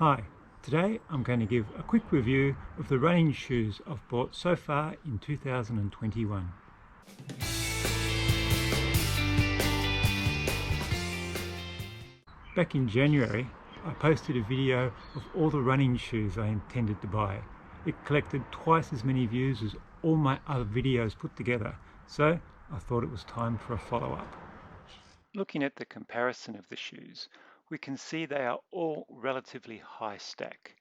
Hi, today I'm going to give a quick review of the running shoes I've bought so far in 2021. Back in January, I posted a video of all the running shoes I intended to buy. It collected twice as many views as all my other videos put together, so I thought it was time for a follow-up. Looking at the comparison of the shoes, we can see they are all relatively high stack.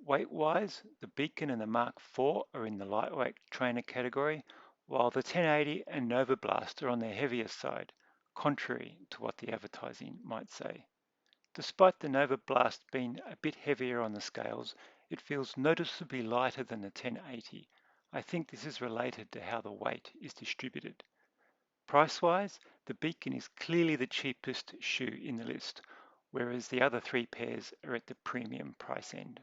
Weight-wise, the Beacon and the Mach 4 are in the lightweight trainer category, while the 1080 and Novablast are on their heavier side, contrary to what the advertising might say. Despite the Novablast being a bit heavier on the scales, it feels noticeably lighter than the 1080. I think this is related to how the weight is distributed. Price-wise, the Beacon is clearly the cheapest shoe in the list, whereas the other three pairs are at the premium price end.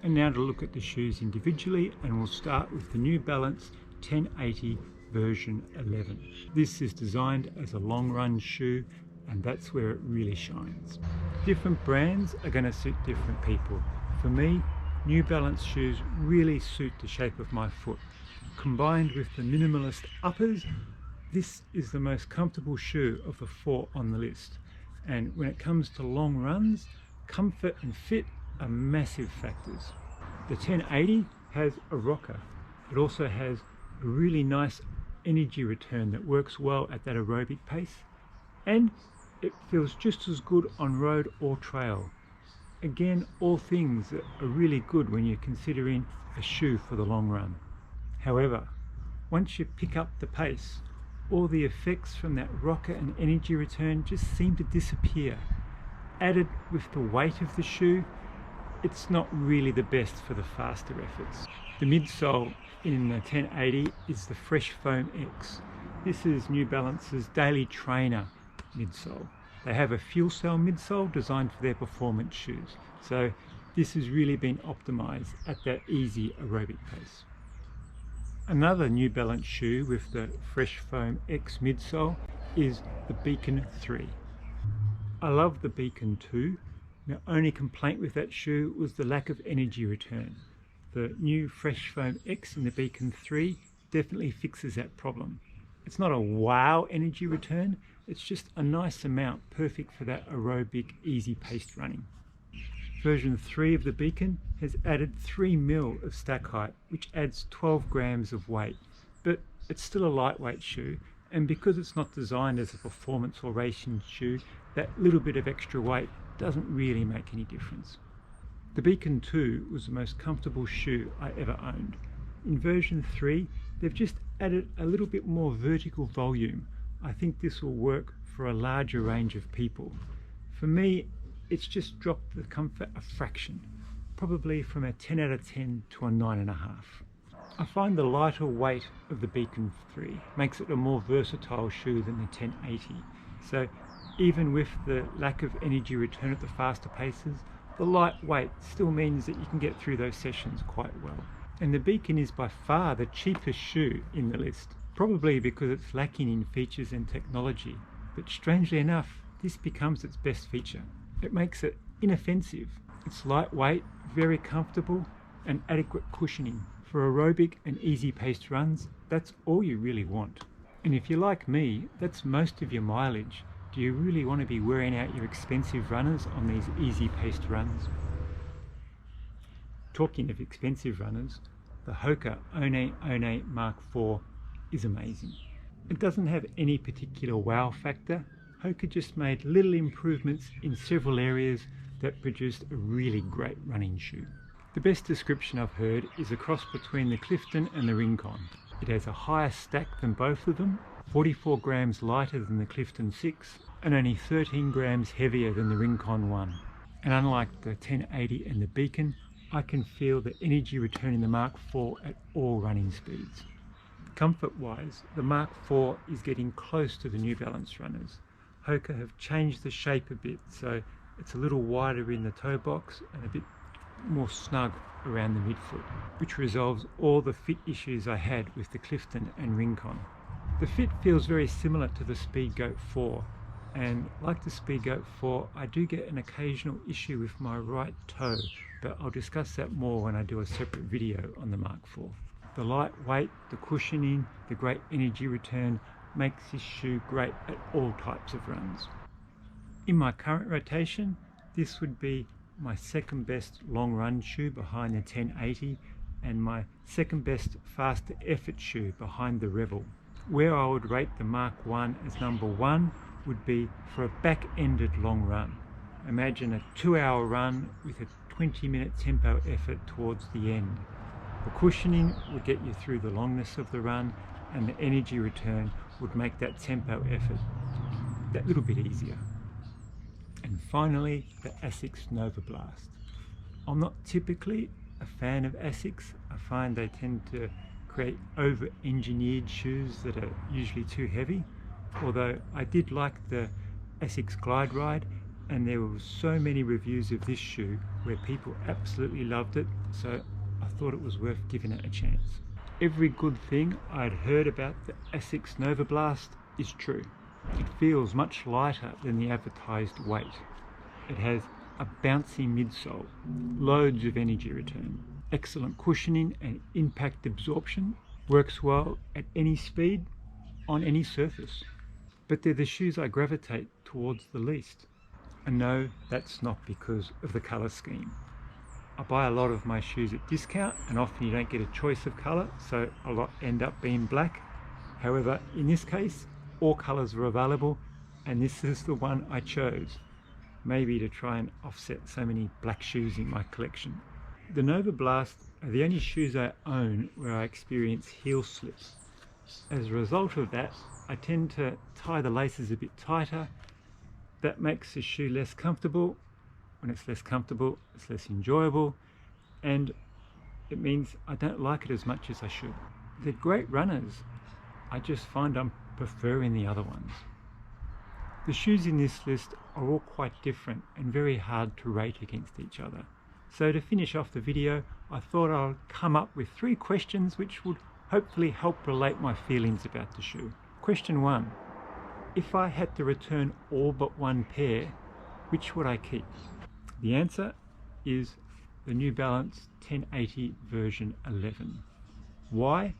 And now to look at the shoes individually, and we'll start with the New Balance 1080 version 11. This is designed as a long run shoe, and that's where it really shines. Different brands are going to suit different people. For me, New Balance shoes really suit the shape of my foot. Combined with the minimalist uppers, this is the most comfortable shoe of the four on the list. And when it comes to long runs, comfort and fit are massive factors. The 1080 has a rocker. It also has a really nice energy return that works well at that aerobic pace. And it feels just as good on road or trail. Again, all things that are really good when you're considering a shoe for the long run. However, once you pick up the pace, all the effects from that rocker and energy return just seem to disappear. Added with the weight of the shoe, it's not really the best for the faster efforts. The midsole in the 1080 is the Fresh Foam X. This is New Balance's daily trainer midsole. They have a fuel cell midsole designed for their performance shoes. So this has really been optimized at that easy aerobic pace. Another New Balance shoe with the Fresh Foam X midsole is the Beacon 3. I love the Beacon 2. My only complaint with that shoe was the lack of energy return. The new Fresh Foam X in the Beacon 3 definitely fixes that problem. It's not a wow energy return, it's just a nice amount, perfect for that aerobic, easy-paced running. Version 3 of the Beacon has added 3 mil of stack height, which adds 12 grams of weight, but it's still a lightweight shoe, and because it's not designed as a performance or racing shoe, that little bit of extra weight doesn't really make any difference. The Beacon 2 was the most comfortable shoe I ever owned. In version 3, they've just added a little bit more vertical volume. I think this will work for a larger range of people. For me, it's just dropped the comfort a fraction, probably from a 10 out of 10 to a 9.5. I find the lighter weight of the Beacon 3 makes it a more versatile shoe than the 1080. So even with the lack of energy return at the faster paces, the light weight still means that you can get through those sessions quite well. And the Beacon is by far the cheapest shoe in the list, probably because it's lacking in features and technology. But strangely enough, this becomes its best feature. It makes it inoffensive. It's lightweight, very comfortable, and adequate cushioning. For aerobic and easy-paced runs, that's all you really want. And if you're like me, that's most of your mileage. Do you really want to be wearing out your expensive runners on these easy-paced runs? Talking of expensive runners, the Hoka One One Mach 4 is amazing. It doesn't have any particular wow factor. Hoka just made little improvements in several areas that produced a really great running shoe. The best description I've heard is a cross between the Clifton and the Rincon. It has a higher stack than both of them, 44 grams lighter than the Clifton 6, and only 13 grams heavier than the Rincon 1. And unlike the 1080 and the Beacon, I can feel the energy return in the Mach 4 at all running speeds. Comfort-wise, the Mach 4 is getting close to the New Balance runners. Hoka have changed the shape a bit, so it's a little wider in the toe box and a bit more snug around the midfoot, which resolves all the fit issues I had with the Clifton and Rincon. The fit feels very similar to the Speedgoat 4. And like the Speedgoat 4, I do get an occasional issue with my right toe, but I'll discuss that more when I do a separate video on the Mark 4. The lightweight, the cushioning, the great energy return makes this shoe great at all types of runs. In my current rotation, this would be my second best long run shoe behind the 1080 and my second best faster effort shoe behind the Rebel. Where I would rate the Mark 1 as number 1 would be for a back-ended long run. Imagine a 2-hour run with a 20-minute tempo effort towards the end. The cushioning would get you through the longness of the run, and the energy return would make that tempo effort that little bit easier. And finally, the Asics Novablast. I'm not typically a fan of Asics. I find they tend to create over-engineered shoes that are usually too heavy. Although I did like the Asics Glide Ride, and there were so many reviews of this shoe where people absolutely loved it, so I thought it was worth giving it a chance. Every good thing I'd heard about the Asics Novablast is true. It feels much lighter than the advertised weight. It has a bouncy midsole, loads of energy return, excellent cushioning and impact absorption, works well at any speed, on any surface. But they're the shoes I gravitate towards the least. And no, that's not because of the colour scheme. I buy a lot of my shoes at discount, and often you don't get a choice of colour, so a lot end up being black. However, in this case, all colours were available, and this is the one I chose, maybe to try and offset so many black shoes in my collection. The Novablast are the only shoes I own where I experience heel slips. As a result of that, I tend to tie the laces a bit tighter. That makes the shoe less comfortable. When it's less comfortable, it's less enjoyable, and it means I don't like it as much as I should. They're great runners. I just find I'm preferring the other ones. The shoes in this list are all quite different and very hard to rate against each other. So to finish off the video, I thought I'll come up with 3 questions which would hopefully help relate my feelings about the shoe. Question 1. If I had to return all but one pair, which would I keep? The answer is the New Balance 1080 version 11. Why?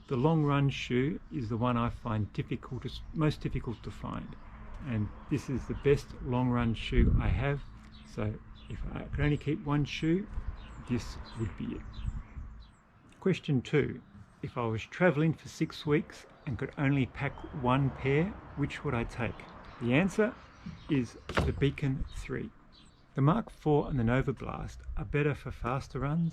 The long run shoe is the one I find most difficult to find, and this is the best long run shoe I have, so if I could only keep one shoe, this would be it. Question 2. If I was traveling for 6 weeks and could only pack one pair, which would I take? The answer is the Beacon 3. The Mark 4 and the Novablast are better for faster runs,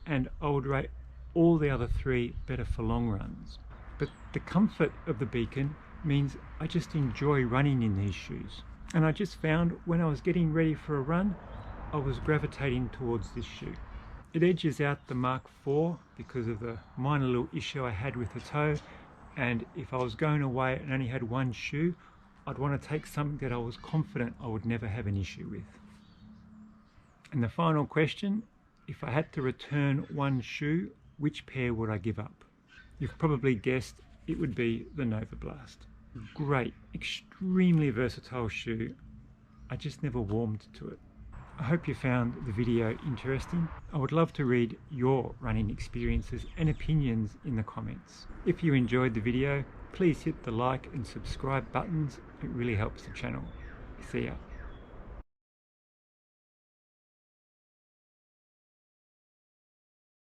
and I would rate all the other 3 better for long runs. But the comfort of the Beacon means I just enjoy running in these shoes. And I just found when I was getting ready for a run, I was gravitating towards this shoe. It edges out the Mark 4 because of the minor little issue I had with the toe, and if I was going away and only had one shoe, I'd want to take something that I was confident I would never have an issue with. And the final question, if I had to return one shoe, which pair would I give up? You've probably guessed it would be the Novablast. Great, extremely versatile shoe. I just never warmed to it. I hope you found the video interesting. I would love to read your running experiences and opinions in the comments. If you enjoyed the video, please hit the like and subscribe buttons. It really helps the channel. See ya.